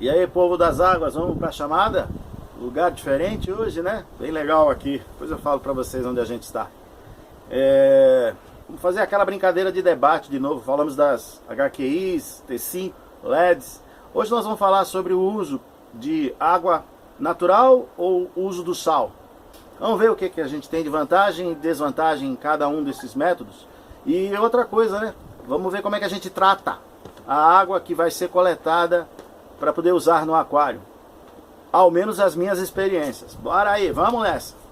E aí, povo das águas, vamos para a chamada? Lugar diferente hoje, né? Bem legal aqui. Depois eu falo para vocês onde a gente está. Vamos fazer aquela brincadeira de debate de novo. Falamos das HQIs, T5, LEDs. Hoje nós vamos falar sobre o uso de água natural ou uso do sal. Vamos ver o que a gente tem de vantagem e desvantagem em cada um desses métodos. E outra coisa, né? Vamos ver como é que a gente trata a água que vai ser coletada para poder usar no aquário. Ao menos as minhas experiências. Bora aí, vamos nessa!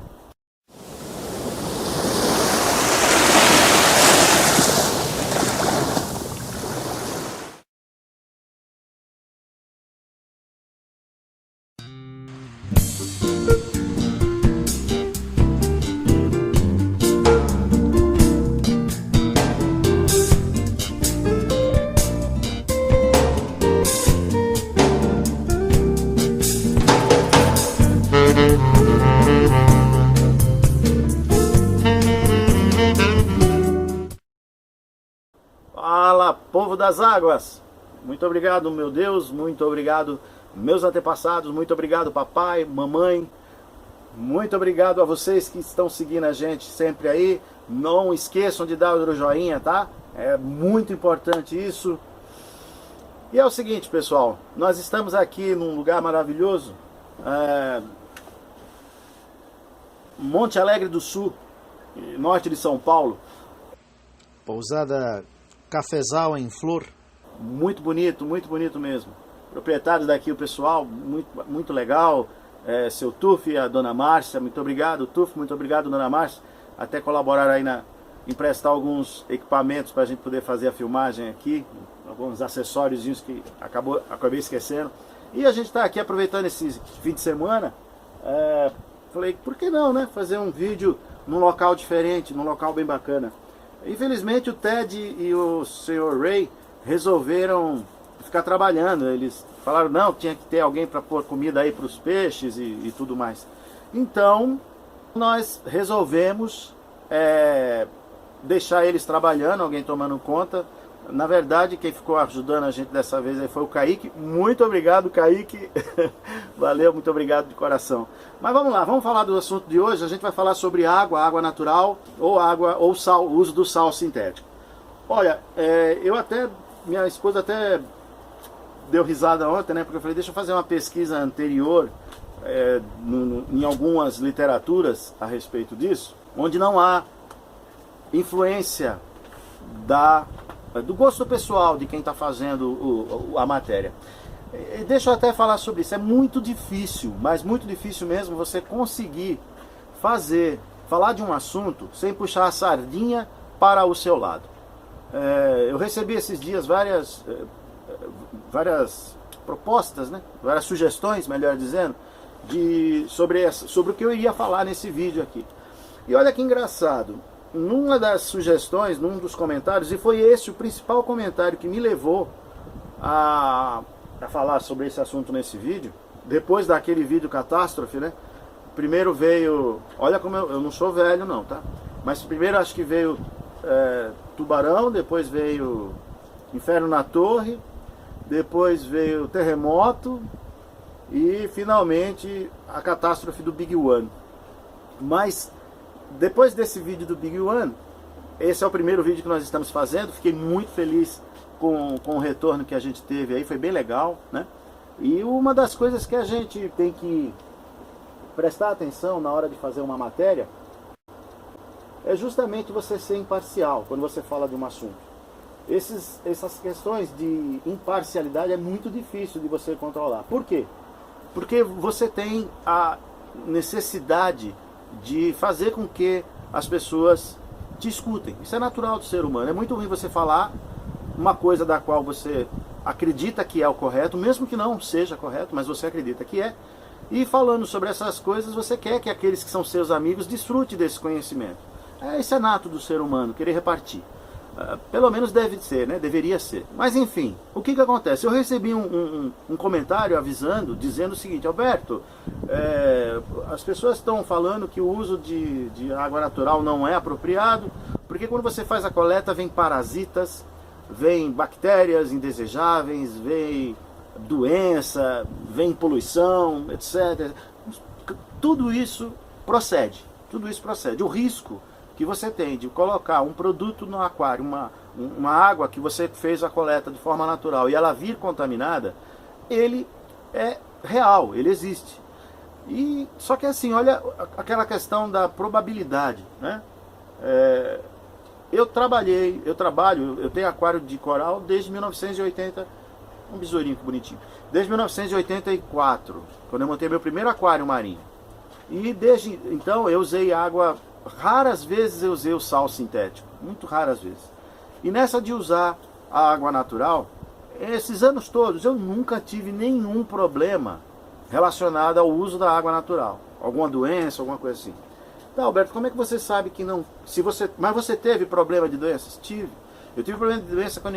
Fala, povo das águas! Muito obrigado, meu Deus, muito obrigado, meus antepassados, muito obrigado, papai, mamãe, muito obrigado a vocês que estão seguindo a gente sempre aí. Não esqueçam de dar o joinha, tá? É muito importante isso. E é o seguinte, pessoal, nós estamos aqui num lugar maravilhoso, Monte Alegre do Sul, norte de São Paulo. Pousada Cafezal em Flor. Muito bonito mesmo. Proprietários daqui, o pessoal, muito legal. Seu Tuf e a dona Márcia, muito obrigado, Tuf, muito obrigado, dona Márcia. Até colaborar aí em prestar alguns equipamentos para a gente poder fazer a filmagem aqui. Alguns acessóriozinhos que acabei esquecendo. E a gente está aqui aproveitando esse fim de semana. Falei, por que não, né? Fazer um vídeo num local diferente, num local bem bacana. Infelizmente o Ted e o Sr. Ray resolveram ficar trabalhando. Eles falaram não, tinha que ter alguém para pôr comida aí para os peixes e tudo mais. Então nós resolvemos deixar eles trabalhando, alguém tomando conta. Na verdade, quem ficou ajudando a gente dessa vez aí foi o Kaique. Muito obrigado, Kaique. Valeu, muito obrigado de coração. Mas vamos lá, vamos falar do assunto de hoje. A gente vai falar sobre água natural ou sal, o uso do sal sintético. Olha, minha esposa até deu risada ontem, né? Porque eu falei, deixa eu fazer uma pesquisa anterior em algumas literaturas a respeito disso, onde não há influência do gosto pessoal de quem está fazendo a matéria. Deixa eu até falar sobre isso. É muito difícil, mas muito difícil mesmo, você conseguir falar de um assunto sem puxar a sardinha para o seu lado. Eu recebi esses dias várias propostas, né? Várias sugestões, melhor dizendo, sobre o que eu iria falar nesse vídeo aqui. E olha que engraçado. Numa das sugestões, num dos comentários, e foi esse o principal comentário que me levou a falar sobre esse assunto nesse vídeo, depois daquele vídeo catástrofe, né? Primeiro veio, olha como eu não sou velho não, tá? Mas primeiro acho que veio Tubarão, depois veio Inferno na Torre, depois veio Terremoto e finalmente a catástrofe do Big One. Mas depois desse vídeo do Big One, esse é o primeiro vídeo que nós estamos fazendo. Fiquei muito feliz com o retorno que a gente teve aí, foi bem legal, né? E uma das coisas que a gente tem que prestar atenção na hora de fazer uma matéria é justamente você ser imparcial quando você fala de um assunto. Essas questões de imparcialidade é muito difícil de você controlar. Por quê? Porque você tem a necessidade de fazer com que as pessoas te escutem. Isso é natural do ser humano. É muito ruim você falar uma coisa da qual você acredita que é o correto, mesmo que não seja correto, mas você acredita que é. E falando sobre essas coisas, você quer que aqueles que são seus amigos desfrutem desse conhecimento. Isso é nato do ser humano, querer repartir. Pelo menos deve ser, né? Deveria ser. Mas enfim, o que acontece? Eu recebi um comentário avisando, dizendo o seguinte: Alberto, as pessoas estão falando que o uso de água natural não é apropriado, porque quando você faz a coleta vem parasitas, vem bactérias indesejáveis, vem doença, vem poluição, etc. Tudo isso procede. Tudo isso procede. O risco que você tem de colocar um produto no aquário, uma água que você fez a coleta de forma natural e ela vir contaminada, ele é real, ele existe. E só que assim, olha aquela questão da probabilidade, né? Eu tenho aquário de coral desde 1980, um besourinho que bonitinho, desde 1984, quando eu montei meu primeiro aquário marinho. E desde então eu usei água, raras vezes eu usei o sal sintético, muito raras vezes. E nessa de usar a água natural, esses anos todos eu nunca tive nenhum problema relacionado ao uso da água natural, alguma doença, alguma coisa assim. Tá, Alberto, como é que você sabe que não... Mas você teve problema de doenças? Tive. Eu tive problema de doença quando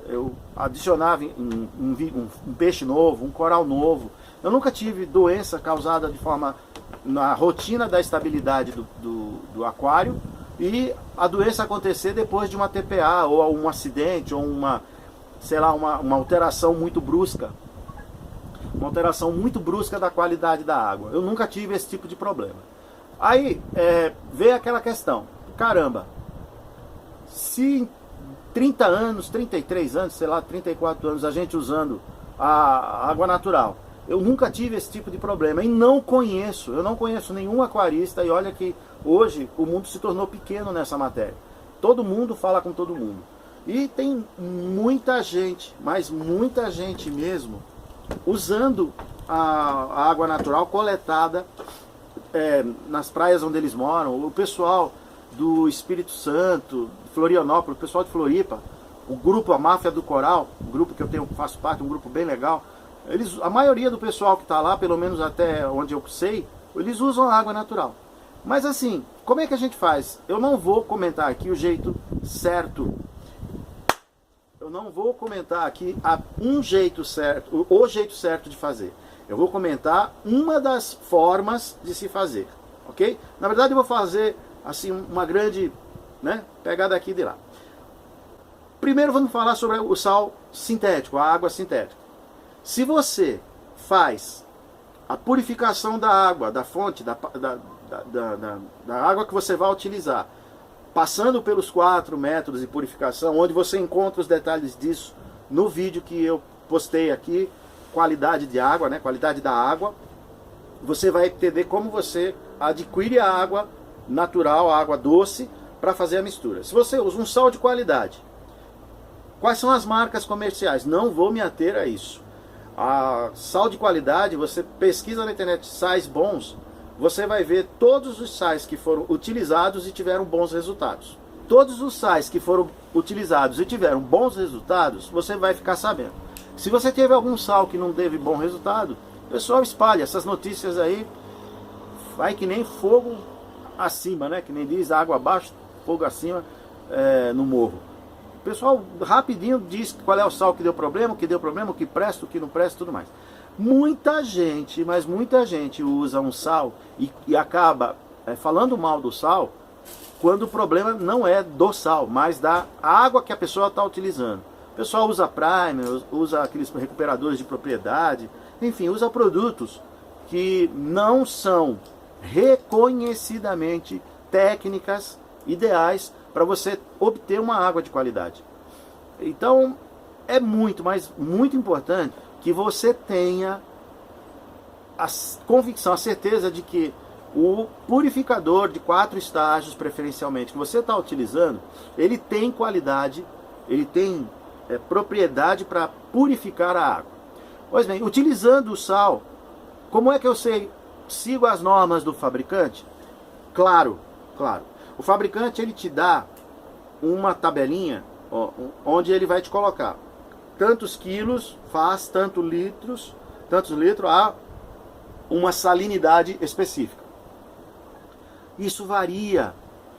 eu adicionava um peixe novo, um coral novo. Eu nunca tive doença causada de forma... na rotina da estabilidade do aquário, e a doença acontecer depois de uma TPA, ou um acidente, ou uma alteração muito brusca. Uma alteração muito brusca da qualidade da água. Eu nunca tive esse tipo de problema. Aí veio aquela questão, caramba, se em 30 anos, 33 anos, sei lá, 34 anos, a gente usando a água natural, eu nunca tive esse tipo de problema, e eu não conheço nenhum aquarista, e olha que hoje o mundo se tornou pequeno nessa matéria. Todo mundo fala com todo mundo. E tem muita gente, mas muita gente mesmo, usando a água natural coletada nas praias onde eles moram. O pessoal do Espírito Santo, Florianópolis, o pessoal de Floripa, o grupo A Máfia do Coral, um grupo que eu faço parte, um grupo bem legal, a maioria do pessoal que está lá, pelo menos até onde eu sei, eles usam água natural. Mas assim, como é que a gente faz? Eu não vou comentar aqui o jeito certo. Eu não vou comentar aqui o jeito certo de fazer. Eu vou comentar uma das formas de se fazer, ok? Na verdade eu vou fazer assim uma grande, né, pegada aqui e de lá. Primeiro vamos falar sobre o sal sintético, a água sintética. Se você faz a purificação da água, da fonte, da água que você vai utilizar, passando pelos 4 métodos de purificação, onde você encontra os detalhes disso no vídeo que eu postei aqui, qualidade de água, né, qualidade da água, você vai entender como você adquire a água natural, a água doce, para fazer a mistura. Se você usa um sal de qualidade, quais são as marcas comerciais? Não vou me ater a isso. A sal de qualidade, você pesquisa na internet sais bons, você vai ver todos os sais que foram utilizados e tiveram bons resultados. Todos os sais que foram utilizados e tiveram bons resultados, você vai ficar sabendo. Se você teve algum sal que não teve bom resultado, o pessoal espalha essas notícias aí, vai que nem fogo acima, né? Que nem diz, água abaixo, fogo acima, no morro. O pessoal rapidinho diz qual é o sal que deu problema, o que presta, o que não presta, tudo mais. Muita gente, mas muita gente usa um sal e acaba falando mal do sal, quando o problema não é do sal, mas da água que a pessoa está utilizando. O pessoal usa primer, usa aqueles recuperadores de propriedade, enfim, usa produtos que não são reconhecidamente técnicas ideais para você obter uma água de qualidade. Então, é muito, mas muito importante que você tenha a convicção, a certeza de que o purificador de 4 estágios, preferencialmente, que você está utilizando, ele tem qualidade, ele tem propriedade para purificar a água. Pois bem, utilizando o sal, como é que eu sigo as normas do fabricante? Claro. O fabricante, ele te dá uma tabelinha, ó, onde ele vai te colocar tantos quilos faz tantos litros a uma salinidade específica. Isso varia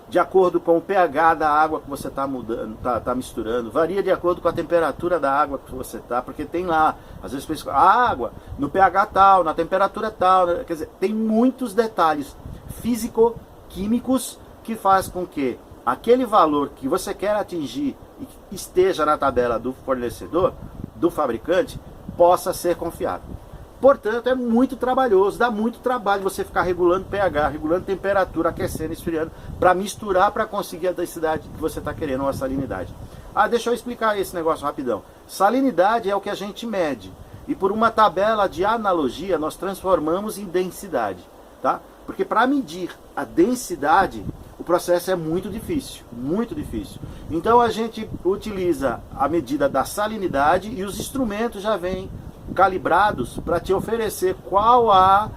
de acordo com o pH da água que você está misturando, varia de acordo com a temperatura da água que você está, porque tem lá, às vezes, a água no pH tal, na temperatura tal, quer dizer, tem muitos detalhes físico-químicos que faz com que aquele valor que você quer atingir e que esteja na tabela do fornecedor, do fabricante, possa ser confiável. Portanto, é muito trabalhoso, dá muito trabalho você ficar regulando pH, regulando temperatura, aquecendo, esfriando, para misturar, para conseguir a densidade que você está querendo, ou a salinidade. Ah, deixa eu explicar esse negócio rapidão. Salinidade é o que a gente mede, e por uma tabela de analogia, nós transformamos em densidade, tá? Porque para medir a densidade, o processo é muito difícil, muito difícil. Então a gente utiliza a medida da salinidade e os instrumentos já vêm calibrados para te oferecer qual a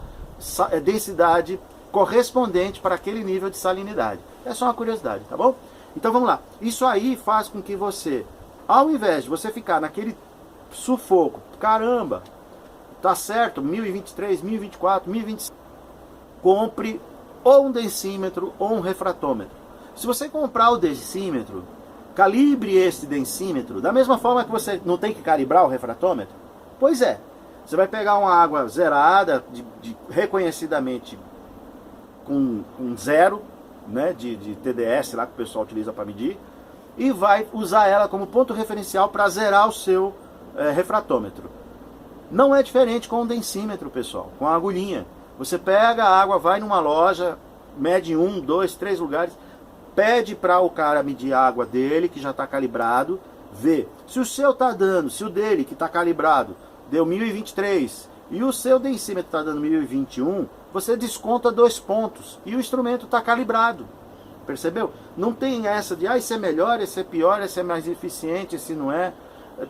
densidade correspondente para aquele nível de salinidade. É só uma curiosidade, tá bom? Então vamos lá. Isso aí faz com que você, ao invés de você ficar naquele sufoco, caramba, tá certo, 1023, 1024, 1025, compre ou um densímetro ou um refratômetro. Se você comprar o densímetro, calibre esse densímetro, da mesma forma que você não tem que calibrar o refratômetro. Pois é, você vai pegar uma água zerada, reconhecidamente com zero, né, de TDS lá que o pessoal utiliza para medir, e vai usar ela como ponto referencial para zerar o seu refratômetro. Não é diferente com o densímetro, pessoal, com a agulhinha. Você pega a água, vai numa loja, mede em 1, 2, 3 lugares, pede para o cara medir a água dele, que já está calibrado, vê. Se o seu está dando, se o dele, que está calibrado, deu 1023 e o seu densímetro está dando 1021, você desconta 2 pontos e o instrumento está calibrado. Percebeu? Não tem essa de, esse é melhor, esse é pior, esse é mais eficiente, esse não é.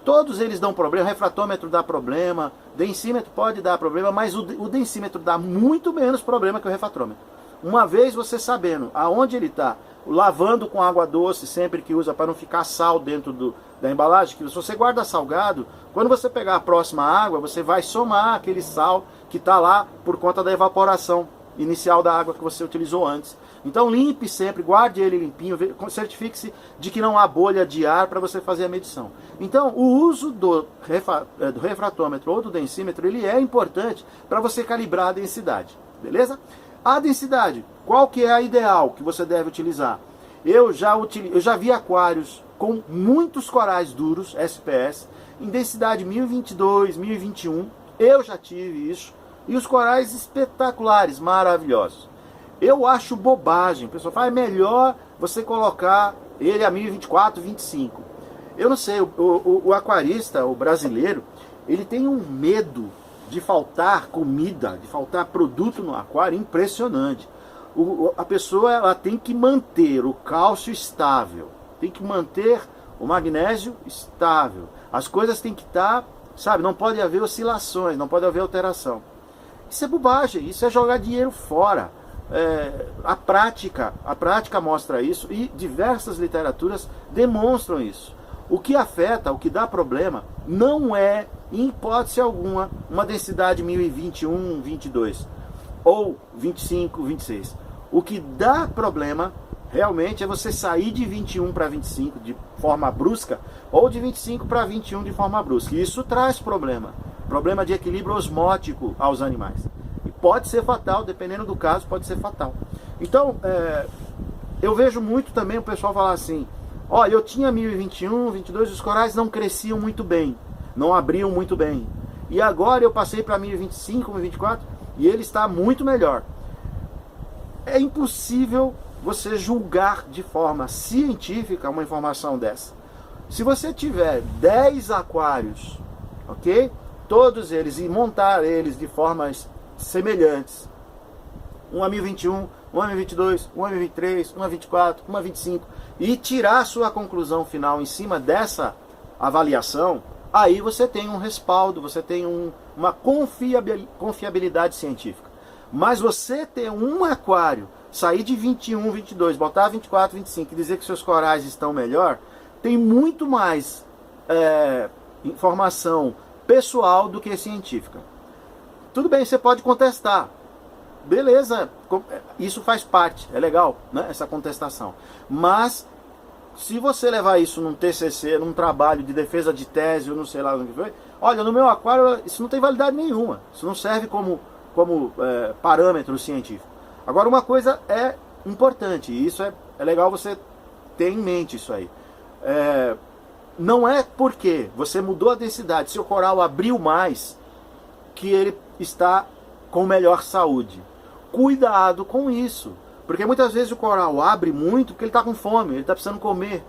Todos eles dão problema, refratômetro dá problema, densímetro pode dar problema, mas o densímetro dá muito menos problema que o refratômetro. Uma vez você sabendo aonde ele está, lavando com água doce sempre que usa para não ficar sal dentro da embalagem, que se você guarda salgado, quando você pegar a próxima água, você vai somar aquele sal que está lá por conta da evaporação inicial da água que você utilizou antes. Então limpe sempre, guarde ele limpinho, certifique-se de que não há bolha de ar para você fazer a medição. Então o uso do refratômetro ou do densímetro, ele é importante para você calibrar a densidade, beleza? A densidade, qual que é a ideal que você deve utilizar? Eu já vi aquários com muitos corais duros, SPS, em densidade 1022, 1021, eu já tive isso, e os corais espetaculares, maravilhosos. Eu acho bobagem, o pessoal fala, é melhor você colocar ele a 1024, 25. Eu não sei, o aquarista, o brasileiro, ele tem um medo de faltar comida, de faltar produto no aquário impressionante. A pessoa ela tem que manter o cálcio estável, tem que manter o magnésio estável. As coisas têm que estar, sabe, não pode haver oscilações, não pode haver alteração. Isso é bobagem, isso é jogar dinheiro fora. A prática mostra isso e diversas literaturas demonstram isso. O que afeta, o que dá problema, não é, em hipótese alguma, uma densidade 1021, 22 ou 25, 26. O que dá problema realmente é você sair de 21 para 25 de forma brusca ou de 25 para 21 de forma brusca. E isso traz problema de equilíbrio osmótico aos animais. E pode ser fatal, dependendo do caso, pode ser fatal. Então, eu vejo muito também o pessoal falar assim, olha, eu tinha 1021, 22, os corais não cresciam muito bem, não abriam muito bem. E agora eu passei para 1025, 1024 e ele está muito melhor. É impossível você julgar de forma científica uma informação dessa. Se você tiver 10 aquários, ok? Todos eles, e montar eles de formas semelhantes, um a 1021, um a 1022, um a 1023, um a 24, um a 25, e tirar a sua conclusão final em cima dessa avaliação, aí você tem um respaldo, você tem uma confiabilidade científica. Mas você ter um aquário, sair de 21, 22, botar 24, 25 e dizer que seus corais estão melhor, tem muito mais informação pessoal do que científica. Tudo bem, você pode contestar. Beleza, isso faz parte, é legal, né, essa contestação. Mas, se você levar isso num TCC, num trabalho de defesa de tese, ou não sei lá o que foi, olha, no meu aquário isso não tem validade nenhuma. Isso não serve como parâmetro científico. Agora, uma coisa é importante, e isso é legal você ter em mente isso aí. não é porque você mudou a densidade, seu coral abriu mais, que ele está com melhor saúde. Cuidado com isso, porque muitas vezes o coral abre muito porque ele está com fome, ele está precisando comer,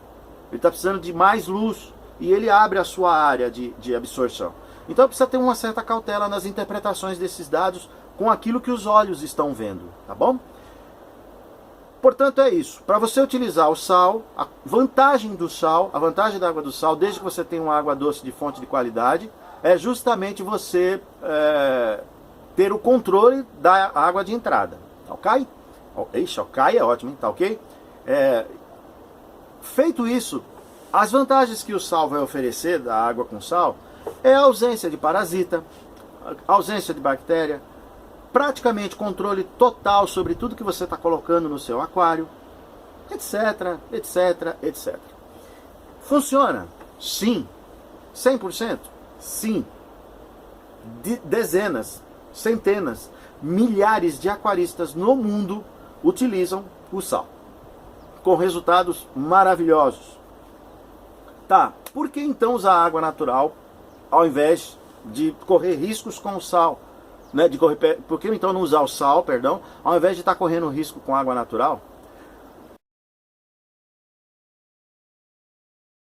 ele está precisando de mais luz, e ele abre a sua área de absorção. Então precisa ter uma certa cautela nas interpretações desses dados com aquilo que os olhos estão vendo, tá bom? Portanto é isso, para você utilizar o sal, a vantagem do sal, a vantagem da água do sal, desde que você tenha uma água doce de fonte de qualidade, é justamente você ter o controle da água de entrada, ok? Ixi, ok é ótimo, hein? Tá ok? Feito isso, as vantagens que o sal vai oferecer, da água com sal, é a ausência de parasita, a ausência de bactéria, praticamente controle total sobre tudo que você está colocando no seu aquário, etc, etc, etc. Funciona? Sim. 100%? Sim. Dezenas, centenas, milhares de aquaristas no mundo utilizam o sal, com resultados maravilhosos. Tá, por que então usar água natural ao invés de correr riscos com o sal? Né, por que então não usar o sal, perdão, ao invés de estar correndo risco com água natural?